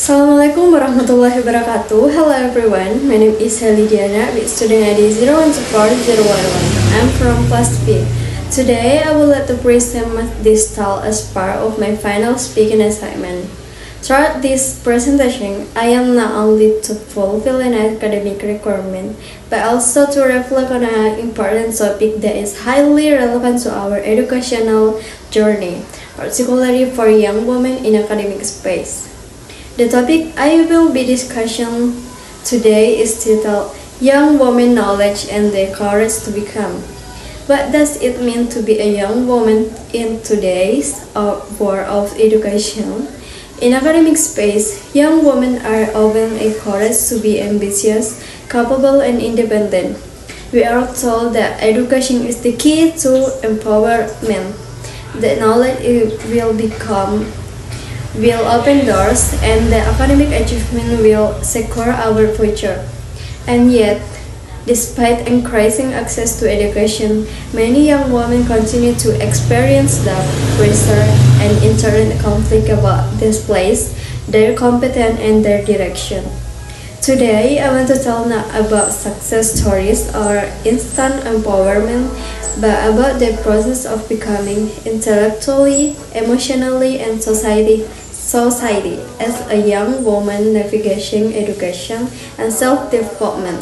Assalamualaikum warahmatullahi wabarakatuh. Hello everyone, my name is Heli Diana with student ID 0144011. I'm from class B. Today I would like to present this talk as part of my final speaking assignment. Throughout this presentation, I am not only to fulfill an academic requirement, but also to reflect on an important topic that is highly relevant to our educational journey, particularly for young women in academic space. The topic I will be discussing today is titled Young Woman Knowledge and the Courage to Become. What does it mean to be a young woman in today's world of education? In academic space, young women are often encouraged to be ambitious, capable, and independent. We are told that education is the key to empowerment, that knowledge will open doors, and the academic achievement will secure our future. And yet, despite increasing access to education, many young women continue to experience doubt, pressure, and internal conflict about this place, their competence, and their direction. Today, I want to tell not about success stories or instant empowerment, but about the process of becoming intellectually, emotionally, and society as a young woman navigating education and self-development.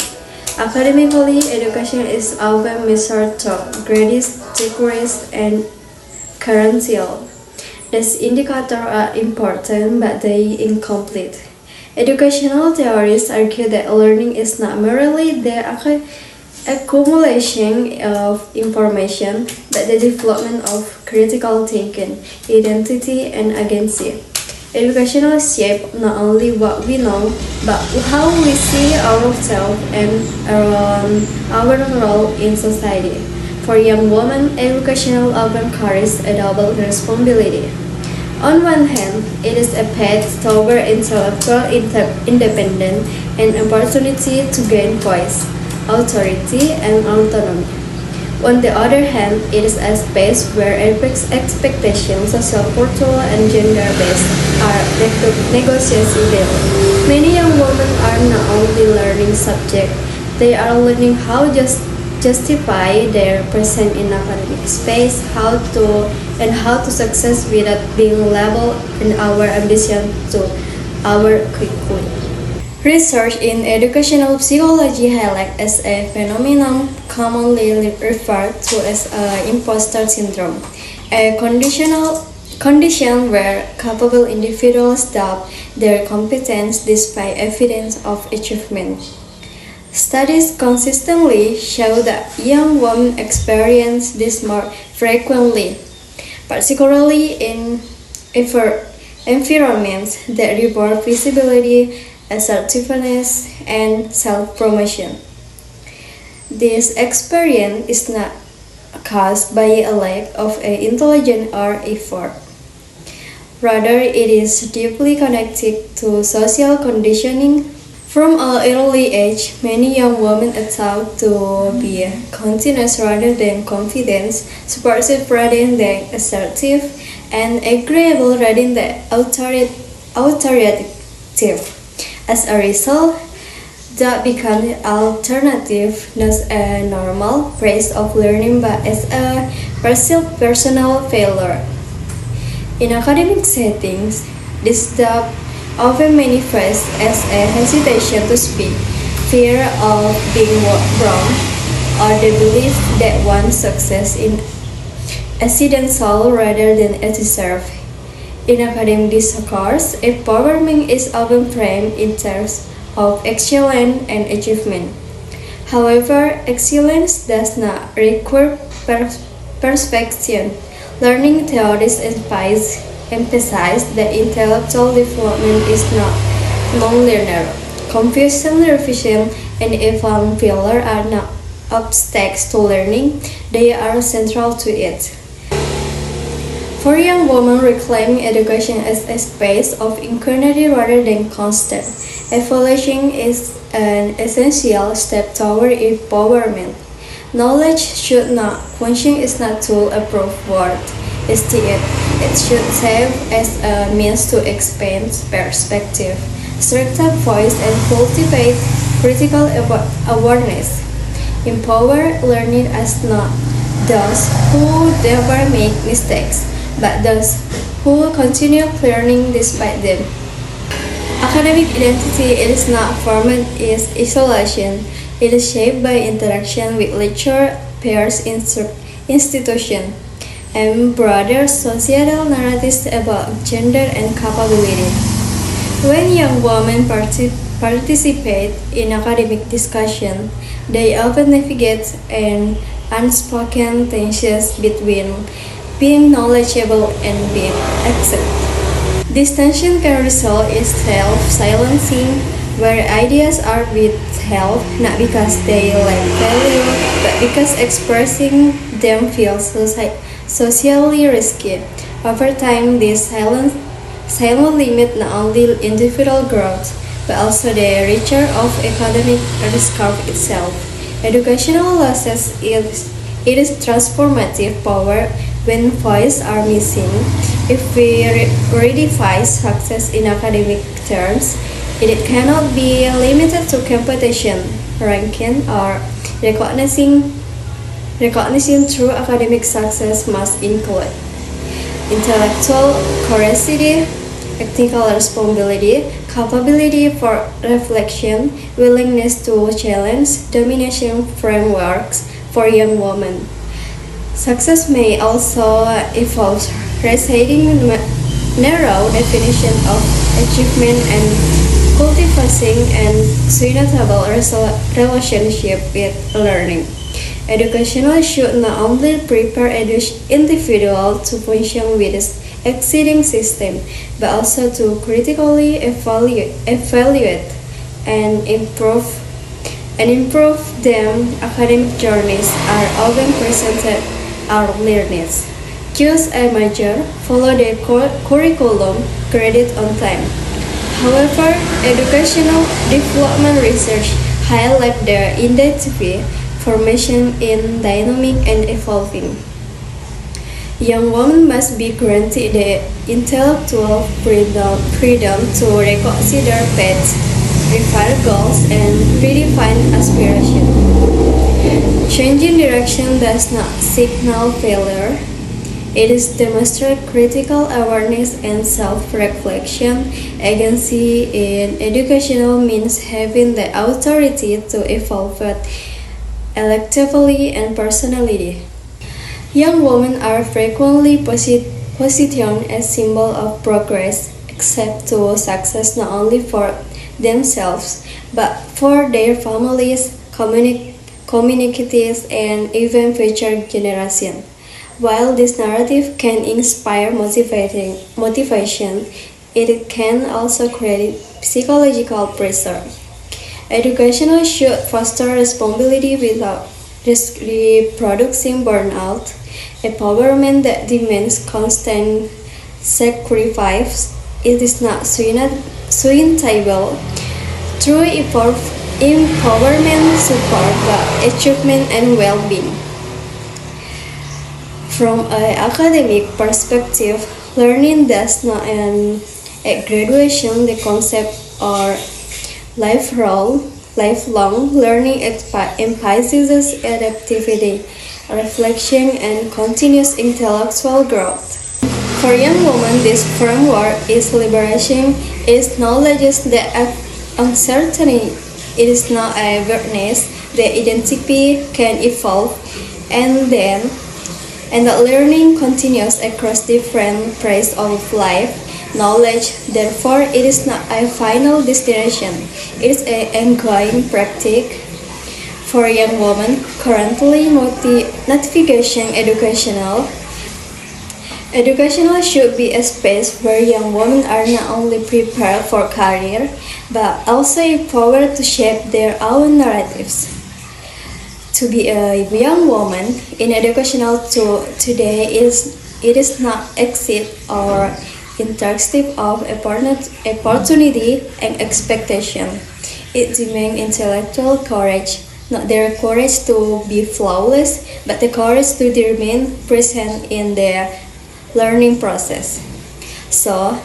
Academically, education is often measured to grades, degrees, and credentials. These indicators are important, but they incomplete. Educational theories argue that learning is not merely the accumulation of information, but the development of critical thinking, identity, and agency. Educational shape not only what we know, but how we see ourselves and our role in society. For young women, education often carries a double responsibility. On one hand, it is a path toward intellectual independence and opportunity to gain voice, authority, and autonomy. On the other hand, it is a space where expectations, social, cultural, and gender-based are negotiated daily. Many young women are not only learning subject, they are learning how justify their presence in academic space, how to success without being labeled in our ambition to our curriculum. Research in educational psychology highlights as a phenomenon commonly referred to as imposter syndrome, a condition where capable individuals doubt their competence despite evidence of achievement. Studies consistently show that young women experience this more frequently, particularly in environments that reward visibility, assertiveness, and self-promotion. This experience is not caused by a lack of intelligence or effort. Rather, it is deeply connected to social conditioning. From an early age, many young women are taught to be continuous rather than confident, supportive rather than assertive, and agreeable rather than authoritative. As a result, that becomes the alternative, not a normal phase of learning, but as a personal failure. In academic settings, this doubt often manifests as a hesitation to speak, fear of being wrong, or the belief that one's success is accidental rather than deserved. In academic discourse, empowerment is often framed in terms of excellence and achievement. However, excellence does not require perfection. Learning theories emphasize that intellectual development is not non-linear. Confusion, revision, and even failure are not obstacles to learning, they are central to it. For young women, reclaiming education as a space of inquiry rather than constant evaluation is an essential step toward empowerment. Knowledge should not function as not tool approve worth. Instead, it should serve as a means to expand perspective, strengthen voice, and cultivate critical awareness. Empower learning as not those who never make mistakes, but those who continue learning despite them. Academic identity is not formed in isolation. It is shaped by interaction with lecture, peers, institution, and broader societal narratives about gender and capability. When young women participate in academic discussion, they often navigate an unspoken tensions between being knowledgeable and being accepted. This tension can result in self-silencing, where ideas are withheld not because they lack value, but because expressing them feels socially risky. Over time, this silence limit not only individual growth, but also the nature of academic discourse itself. Educational losses it is transformative power when voices are missing. If we redefine success in academic terms, it cannot be limited to competition, ranking, or recognition through academic success must include intellectual curiosity, technical responsibility, capability for reflection, willingness to challenge domination frameworks for young women. Success may also involve residing narrow definition of achievement and cultivating and sustainable relationship with learning. Educational should not only prepare individuals to function with the existing system, but also to critically evaluate and improve them. Academic journeys are often presented as learners. Choose a major, follow the curriculum, graduate on time. However, educational development research highlights the identity formation in dynamic and evolving. Young women must be granted the intellectual freedom to reconsider paths, refine goals, and redefine aspirations. Changing direction does not signal failure. It is demonstrate critical awareness and self-reflection. Agency in educational means having the authority to evolve electively and personality. Young women are frequently positioned as symbol of progress, except to success not only for themselves, but for their families, communities, and even future generations. While this narrative can inspire motivation, it can also create psychological pressure. Education should foster responsibility without reproducing burnout. Empowerment that demands constant sacrifice, it is not sustainable. True empowerment supports achievement and well-being. From an academic perspective, learning does not end at graduation. The concept or lifelong learning emphasizes adaptivity, reflection, and continuous intellectual growth. For young women, this framework is liberation. It acknowledges that uncertainty is not a weakness. The identity can evolve, and that learning continues across different phases of life. Knowledge, therefore, it is not a final destination. It is an ongoing practice. For young women, currently navigation educational should be a space where young women are not only prepared for career, but also empowered to shape their own narratives. To be a young woman in educational today it is not exit or interactive of opportunity and expectation. It demands intellectual courage, not the courage to be flawless, but the courage to remain present in their learning process. So,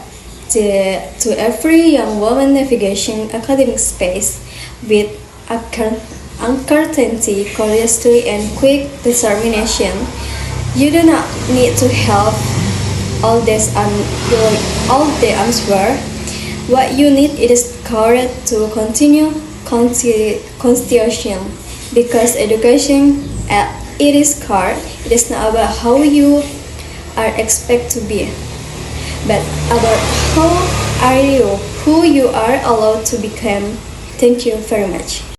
to every young woman navigating academic space with uncertainty, curiosity, and quick determination, you do not need to have all the answer. What you need is courage to continue constitution, because education at its core, it is not about how you are expected to be, but about how are you, who you are allowed to become. Thank you very much.